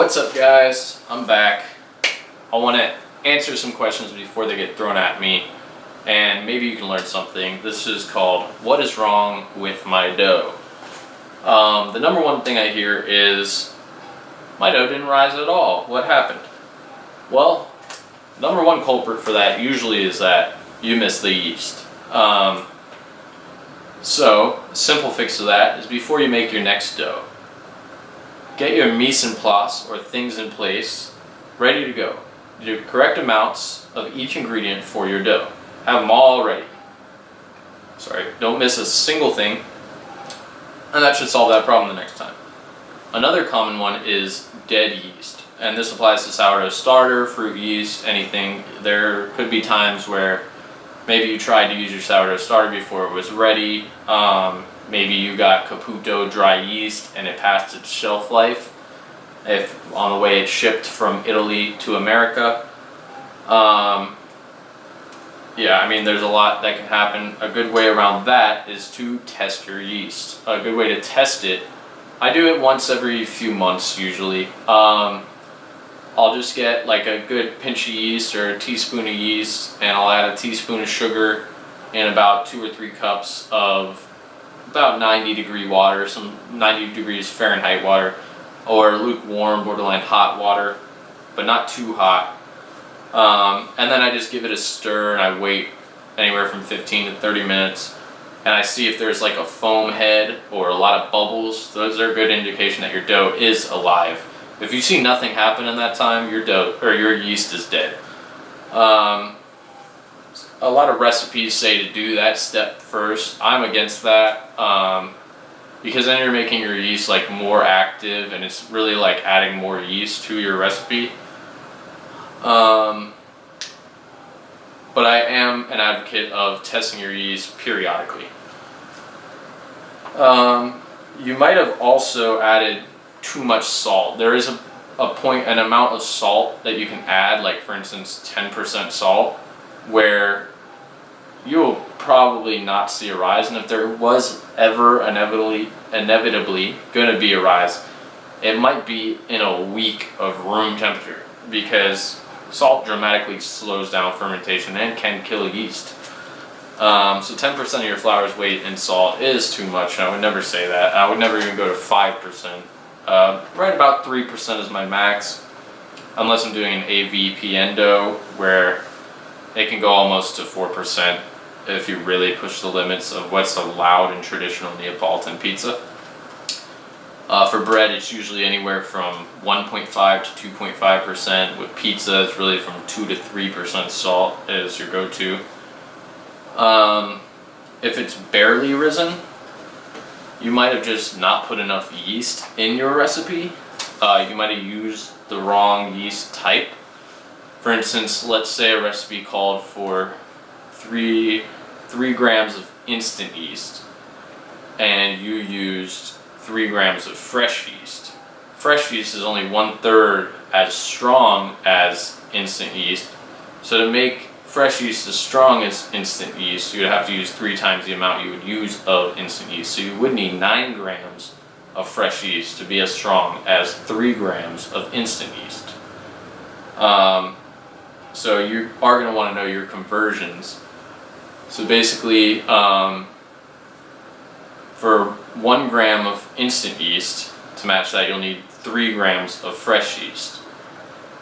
What's up, guys? I'm back. I want to answer some questions before they get thrown at me, and maybe you can learn something. This is called "What is wrong with my dough?" The number one thing I hear is, my dough didn't rise at all. What happened? Well, number one culprit for that usually is that you missed the yeast. So, a simple fix to that is before you make your next dough, get your mise en place, or things in place, ready to go. You do correct amounts of each ingredient for your dough. Have them all ready. Don't miss a single thing, and that should solve that problem the next time. Another common one is dead yeast, and this applies to sourdough starter, fruit yeast, anything. There could be times where maybe you tried to use your sourdough starter before it was ready. Maybe you got Caputo dry yeast and it passed its shelf life if on the way it shipped from Italy to America. There's a lot that can happen. A good way around that is to test your yeast. A good way to test it, I do it once every few months usually. I'll just get like a good pinch of yeast or a teaspoon of yeast, and I'll add a teaspoon of sugar in about 2 or 3 cups of about 90-degree water, some 90 degrees Fahrenheit water, or lukewarm, borderline hot water, but not too hot. And then I just give it a stir, and I wait anywhere from 15 to 30 minutes, and I see if there's like a foam head or a lot of bubbles. Those are a good indication that your dough is alive. If you see nothing happen in that time, your dough or your yeast is dead. A lot of recipes say to do that step first. I'm against that because then you're making your yeast like more active, and it's really like adding more yeast to your recipe. But I am an advocate of testing your yeast periodically. You might have also added too much salt. There is an amount of salt that you can add, like for instance 10% salt, where you'll probably not see a rise, and if there was ever inevitably going to be a rise, it might be in a week of room temperature, because salt dramatically slows down fermentation and can kill yeast. So 10% of your flour's weight in salt is too much. I would never say that. I would never even go to 5%. Right about 3% is my max, unless I'm doing an AVPN dough, where it can go almost to 4% if you really push the limits of what's allowed in traditional Neapolitan pizza. For bread, it's usually anywhere from 1.5 to 2.5%. With pizza, it's really from 2 to 3% salt is your go-to. If it's barely risen, you might have just not put enough yeast in your recipe. You might have used the wrong yeast type. For instance, let's say a recipe called for 3 grams of instant yeast, and you used 3 grams of fresh yeast. Fresh yeast is only 1/3 as strong as instant yeast. So to make fresh yeast as strong as instant yeast, you would have to use 3 times the amount you would use of instant yeast. So you would need 9 grams of fresh yeast to be as strong as 3 grams of instant yeast. So you are going to want to know your conversions. So basically, for 1 gram of instant yeast, to match that, you'll need 3 grams of fresh yeast.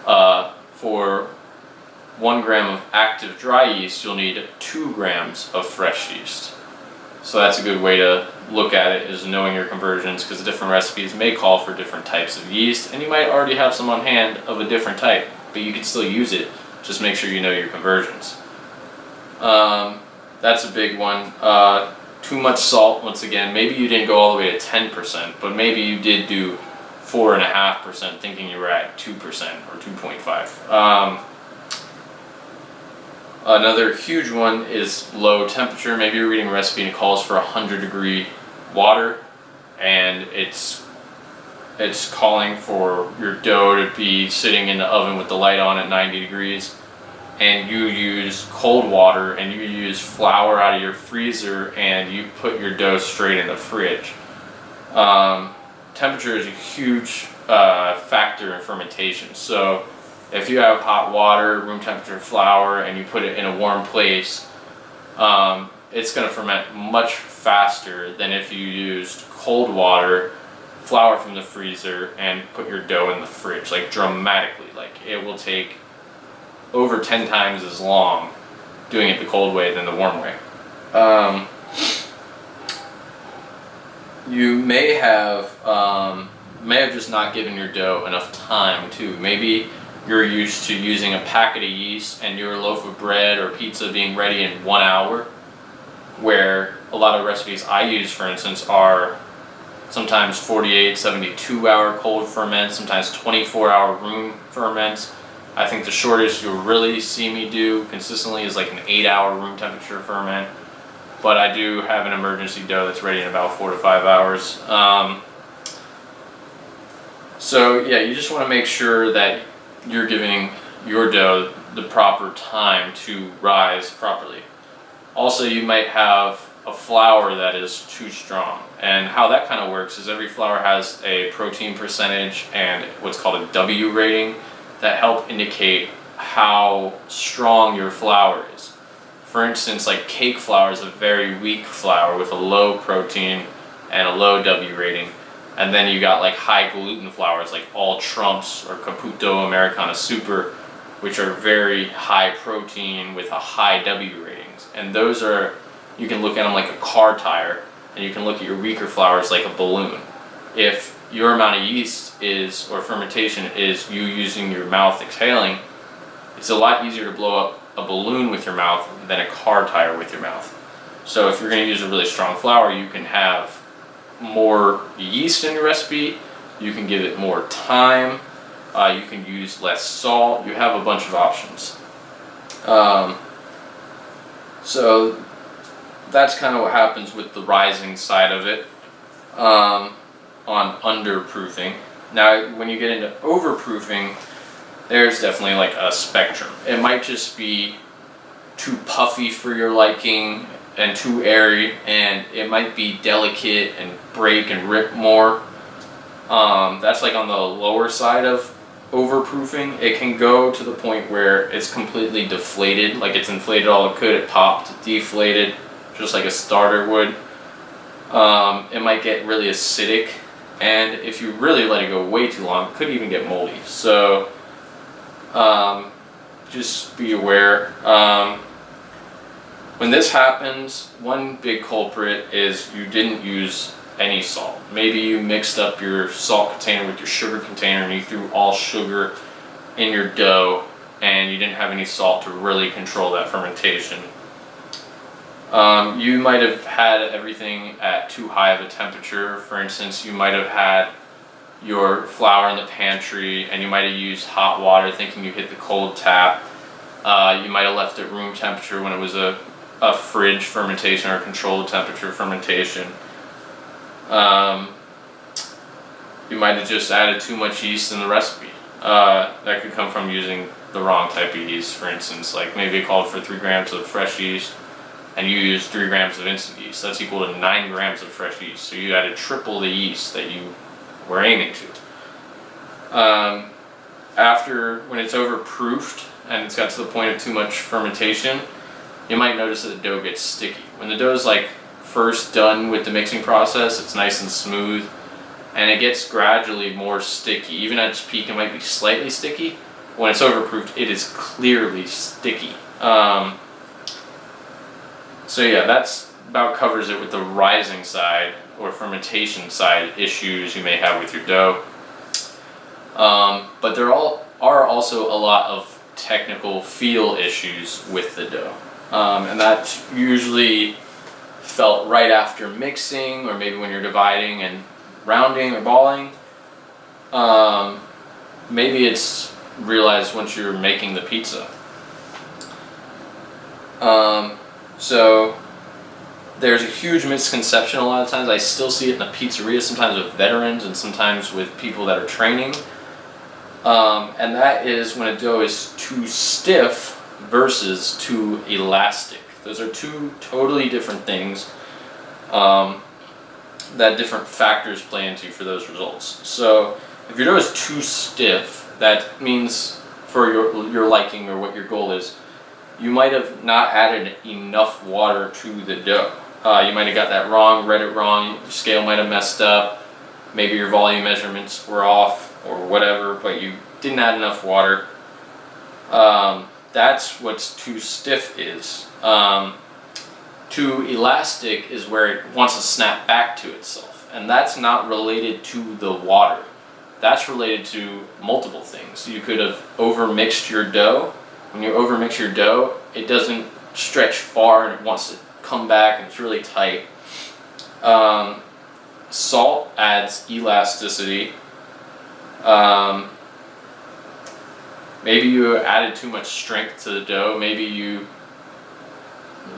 For 1 gram of active dry yeast, you'll need 2 grams of fresh yeast. So that's a good way to look at it, is knowing your conversions, because different recipes may call for different types of yeast, and you might already have some on hand of a different type, but you can still use it. Just make sure you know your conversions. That's a big one. Too much salt, once again. Maybe you didn't go all the way to 10%, but maybe you did do 4.5%, thinking you were at 2% or 2.5%. Another huge one is low temperature. Maybe you're reading a recipe and it calls for 100-degree water, and it's calling for your dough to be sitting in the oven with the light on at 90 degrees, and you use cold water, and you use flour out of your freezer, and you put your dough straight in the fridge. Temperature is a huge factor in fermentation. So if you have hot water, room temperature flour, and you put it in a warm place, it's going to ferment much faster than if you used cold water, flour from the freezer, and put your dough in the fridge, like dramatically. Like it will take over 10 times as long doing it the cold way than the warm way. You may have just not given your dough enough time too. Maybe you're used to using a packet of yeast and your loaf of bread or pizza being ready in 1 hour, where a lot of recipes I use, for instance, are sometimes 48, 72-hour cold ferments, sometimes 24-hour room ferments. I think the shortest you'll really see me do consistently is like an 8-hour room temperature ferment. But I do have an emergency dough that's ready in about 4 to 5 hours. So yeah, you just want to make sure that you're giving your dough the proper time to rise properly. Also, you might have a flour that is too strong. And how that kind of works is every flour has a protein percentage and what's called a W rating that help indicate how strong your flour is. For instance, like cake flour is a very weak flour with a low protein and a low W rating. And then you got like high gluten flours like All Trumps or Caputo Americana Super, which are very high protein with a high W ratings. And those are, you can look at them like a car tire, and you can look at your weaker flours like a balloon. If your amount of yeast is, or fermentation is you using your mouth exhaling, it's a lot easier to blow up a balloon with your mouth than a car tire with your mouth. So if you're going to use a really strong flour, you can have more yeast in your recipe, you can give it more time, you can use less salt, you have a bunch of options. So that's kind of what happens with the rising side of it on underproofing. Now when you get into overproofing, there's definitely like a spectrum. It might just be too puffy for your liking and too airy, and it might be delicate and break and rip more. That's like on the lower side of overproofing. It can go to the point where it's completely deflated, like it's inflated all it could, it popped, deflated, just like a starter would. It might get really acidic, and if you really let it go way too long, it could even get moldy. So just be aware. When this happens, one big culprit is you didn't use any salt. Maybe you mixed up your salt container with your sugar container and you threw all sugar in your dough and you didn't have any salt to really control that fermentation. You might have had everything at too high of a temperature. For instance, you might have had your flour in the pantry and you might have used hot water thinking you hit the cold tap. You might have left it room temperature when it was a fridge fermentation or a controlled temperature fermentation. You might have just added too much yeast in the recipe. That could come from using the wrong type of yeast. For instance, like maybe it called for 3 grams of fresh yeast and you used 3 grams of instant yeast. That's equal to 9 grams of fresh yeast. So you added triple the yeast that you were aiming to. When it's overproofed and it's got to the point of too much fermentation, you might notice that the dough gets sticky. When the dough is like first done with the mixing process, it's nice and smooth, and it gets gradually more sticky. Even at its peak, it might be slightly sticky. When it's overproofed, it is clearly sticky. So yeah, that's about covers it with the rising side or fermentation side issues you may have with your dough. But there are also a lot of technical feel issues with the dough. And that's usually felt right after mixing, or maybe when you're dividing and rounding or balling. Maybe it's realized once you're making the pizza. So there's a huge misconception a lot of times. I still see it in the pizzeria, sometimes with veterans and sometimes with people that are training. And that is when a dough is too stiff versus too elastic. Those are two totally different things that different factors play into for those results. So If your dough is too stiff, that means for your liking or what your goal is, you might have not added enough water to the dough. You might have got that wrong, read it wrong, your scale might have messed up, maybe your volume measurements were off or whatever, but you didn't add enough water. That's what too stiff is. Too elastic is where it wants to snap back to itself, and that's not related to the water. That's related to multiple things. You could have overmixed your dough. When you overmix your dough, it doesn't stretch far and it wants to come back and it's really tight. Salt adds elasticity. Maybe you added too much strength to the dough. Maybe you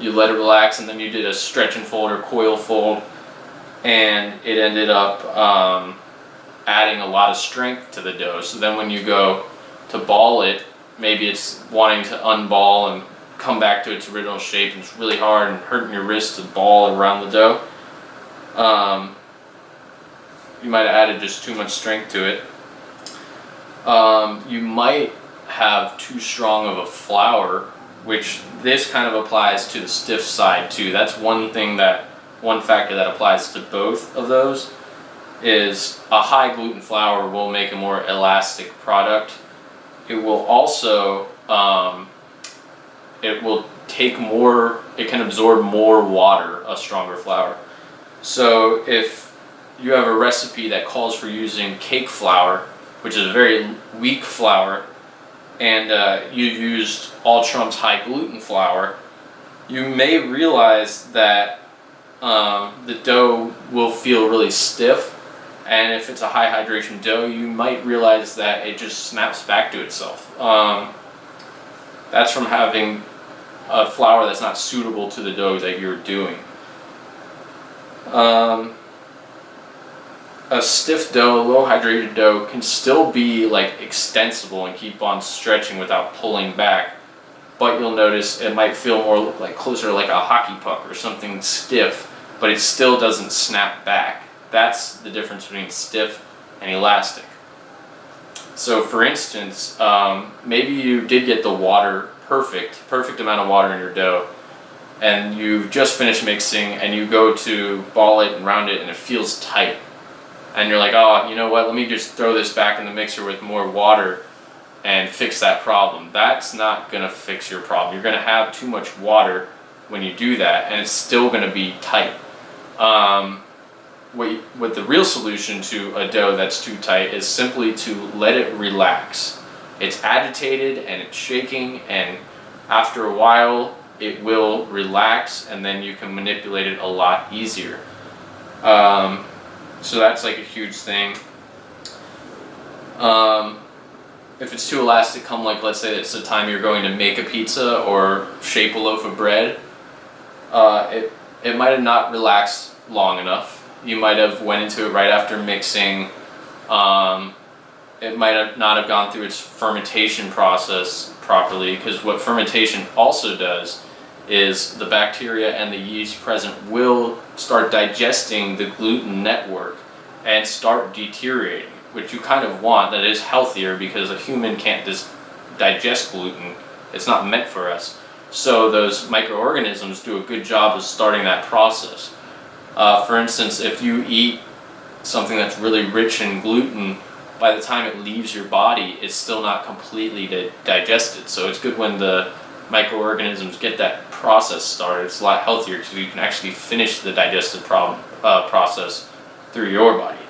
let it relax and then you did a stretch and fold or coil fold, and it ended up adding a lot of strength to the dough. So then when you go to ball it, maybe it's wanting to unball and come back to its original shape, and it's really hard and hurting your wrist to ball around the dough. You might have added just too much strength to it. You might have too strong of a flour, which this kind of applies to the stiff side too. That's one factor that applies to both of those, is a high gluten flour will make a more elastic product. It will also, it can absorb more water, a stronger flour. So if you have a recipe that calls for using cake flour, which is a very weak flour, and you used All Trump's high gluten flour, you may realize that the dough will feel really stiff, and if it's a high hydration dough, you might realize that it just snaps back to itself. That's from having a flour that's not suitable to the dough that you're doing. A stiff dough, low hydrated dough, can still be like extensible and keep on stretching without pulling back, but you'll notice it might feel more like closer to like a hockey puck or something stiff, but it still doesn't snap back. That's the difference between stiff and elastic. So for instance, maybe you did get the water perfect amount of water in your dough, and you just finished mixing and you go to ball it and round it and it feels tight. And you're like, oh, you know what, let me just throw this back in the mixer with more water and fix that problem. That's not going to fix your problem. You're going to have too much water when you do that, and it's still going to be tight. What the real solution to a dough that's too tight is simply to let it relax. It's agitated and it's shaking, and after a while it will relax, and then you can manipulate it a lot easier. So that's like a huge thing. If it's too elastic, come like, let's say it's the time you're going to make a pizza or shape a loaf of bread, it might have not relaxed long enough. You might have went into it right after mixing. It might have not have gone through its fermentation process properly, because what fermentation also does is the bacteria and the yeast present will start digesting the gluten network and start deteriorating, which you kind of want. That is healthier, because a human can't just digest gluten. It's not meant for us. So those microorganisms do a good job of starting that process. For instance, if you eat something that's really rich in gluten, by the time it leaves your body, it's still not completely digested. So it's good when the microorganisms get that process started. It's a lot healthier, because you can actually finish the digestive process through your body.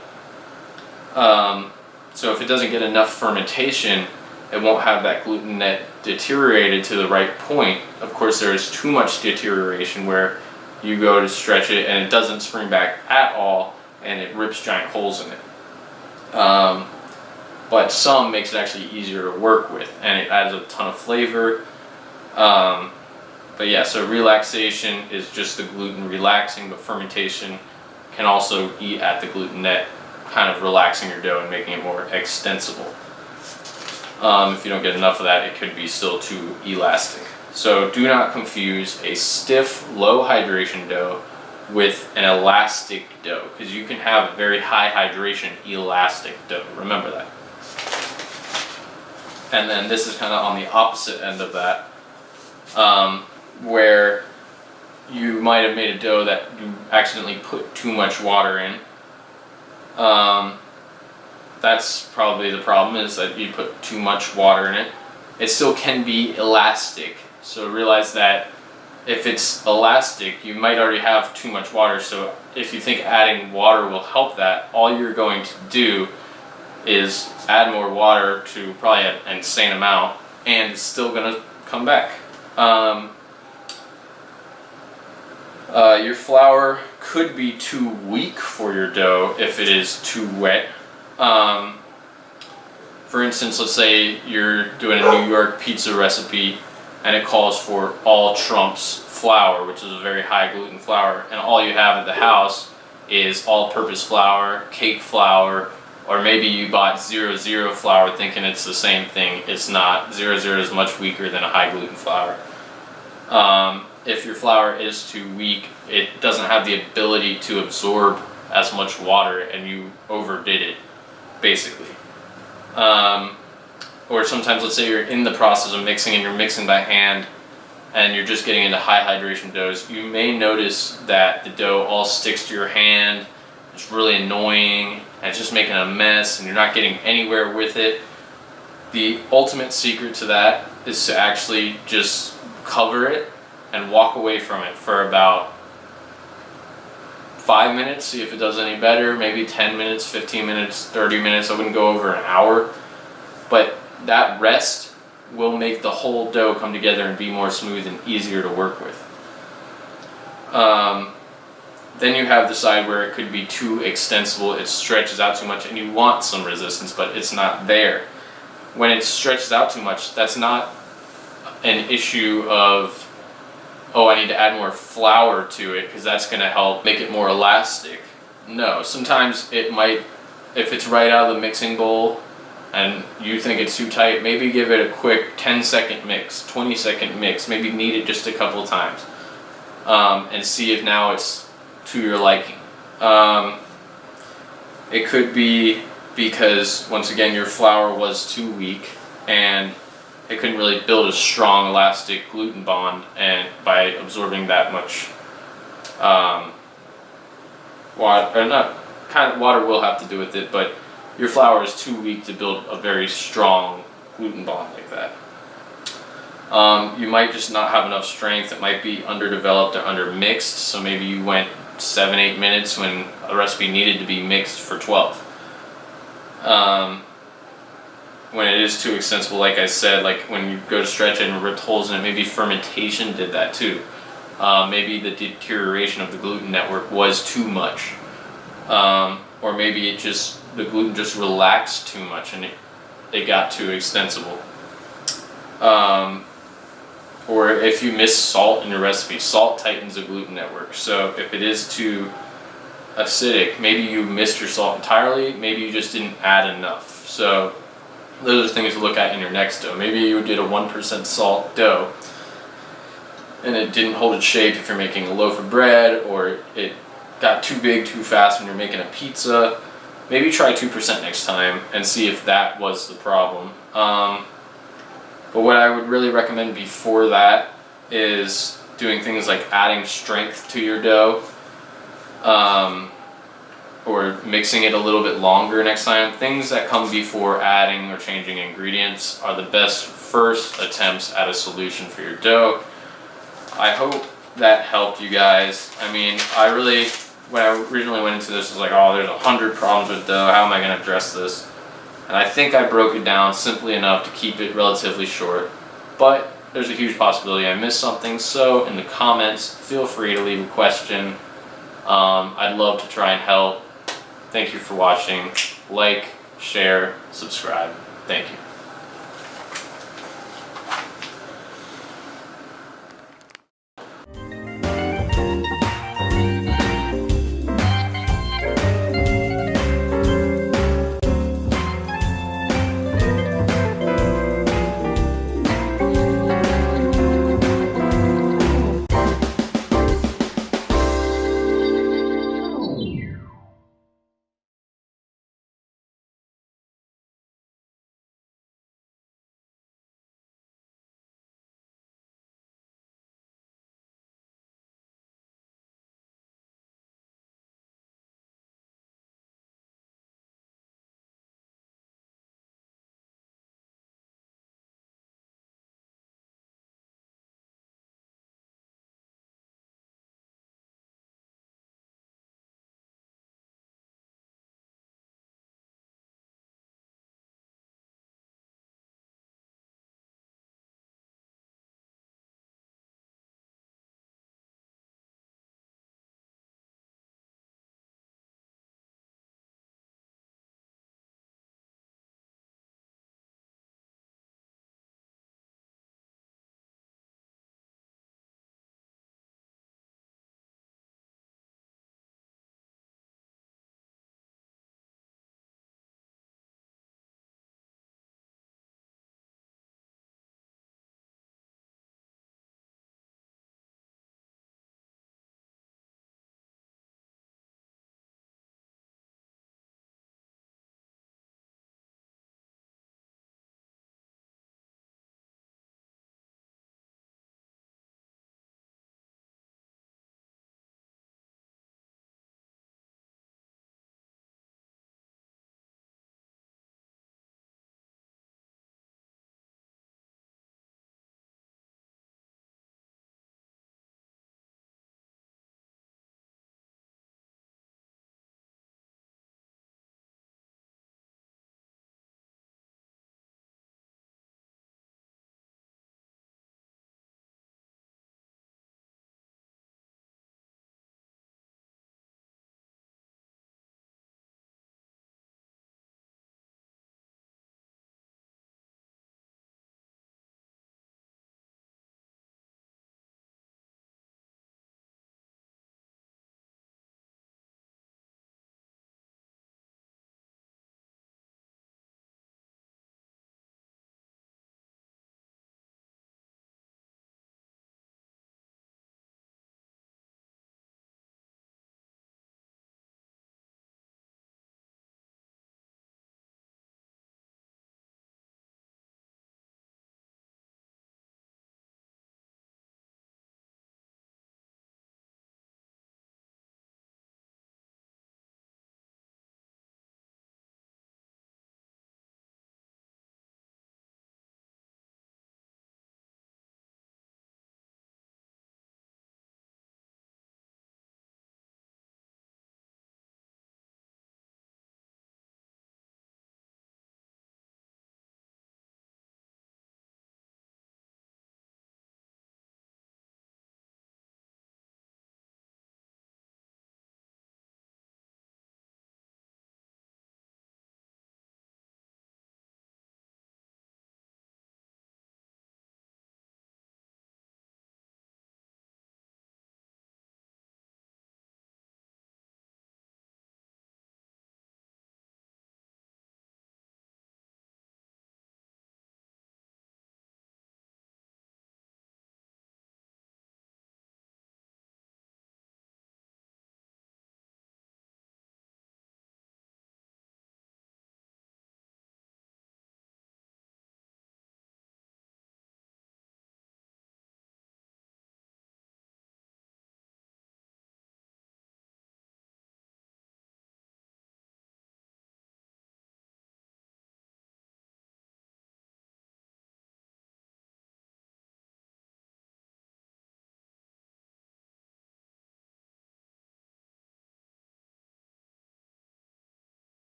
So if it doesn't get enough fermentation, it won't have that gluten net deteriorated to the right point. Of course, there is too much deterioration where you go to stretch it and it doesn't spring back at all, and it rips giant holes in it. But some makes it actually easier to work with, and it adds a ton of flavor. But yeah, so relaxation is just the gluten relaxing, but fermentation can also eat at the gluten net, kind of relaxing your dough and making it more extensible. If you don't get enough of that, it could be still too elastic. So do not confuse a stiff, low hydration dough with an elastic dough, because you can have a very high hydration elastic dough. Remember that. And then this is kind of on the opposite end of that, where you might have made a dough that you accidentally put too much water in. That's probably the problem, is that you put too much water in it. It still can be elastic, so realize that if it's elastic, you might already have too much water. So if you think adding water will help that, all you're going to do is add more water to probably an insane amount, and it's still going to come back. Your flour could be too weak for your dough if it is too wet. For instance, let's say you're doing a New York pizza recipe and it calls for all Trump's flour, which is a very high gluten flour, and all you have at the house is all-purpose flour, cake flour, or maybe you bought 00 flour thinking it's the same thing. It's not. 00 is much weaker than a high gluten flour. If your flour is too weak, it doesn't have the ability to absorb as much water, and you overdid it, basically. Or sometimes, let's say you're in the process of mixing and you're mixing by hand and you're just getting into high hydration doughs, you may notice that the dough all sticks to your hand. It's really annoying and it's just making a mess and you're not getting anywhere with it. The ultimate secret to that is to actually just cover it and walk away from it for about 5 minutes, see if it does any better, maybe 10 minutes, 15 minutes, 30 minutes. I wouldn't go over an hour. But that rest will make the whole dough come together and be more smooth and easier to work with. Then you have the side where it could be too extensible, it stretches out too much, and you want some resistance, but it's not there. When it stretches out too much, that's not an issue of, oh, I need to add more flour to it because that's going to help make it more elastic. No, sometimes it might, if it's right out of the mixing bowl and you think it's too tight, maybe give it a quick 10-second mix, 20-second mix, maybe knead it just a couple times, and see if now it's to your liking. It could be because, once again, your flour was too weak and it couldn't really build a strong elastic gluten bond, and by absorbing that much water, or not, kind of water will have to do with it, but your flour is too weak to build a very strong gluten bond like that. You might just not have enough strength. It might be underdeveloped or undermixed, so maybe you went 7-8 minutes when a recipe needed to be mixed for 12. When it is too extensible, like I said, like when you go to stretch it and ripped holes in it, maybe fermentation did that too. Maybe the deterioration of the gluten network was too much. Or maybe the gluten just relaxed too much and it got too extensible. Or if you miss salt in your recipe, salt tightens the gluten network. So if it is too acidic, maybe you missed your salt entirely, maybe you just didn't add enough. So those are things to look at in your next dough. Maybe you did a 1% salt dough and it didn't hold its shape if you're making a loaf of bread, or it got too big too fast when you're making a pizza. Maybe try 2% next time and see if that was the problem. But what I would really recommend before that is doing things like adding strength to your dough, or mixing it a little bit longer next time. Things that come before adding or changing ingredients are the best first attempts at a solution for your dough. I hope that helped you guys. I mean, when I originally went into this, I was like, oh, there's 100 problems with dough, how am I going to address this? And I think I broke it down simply enough to keep it relatively short, but there's a huge possibility I missed something, so in the comments, feel free to leave a question. I'd love to try and help. Thank you for watching. Like, share, subscribe. Thank you.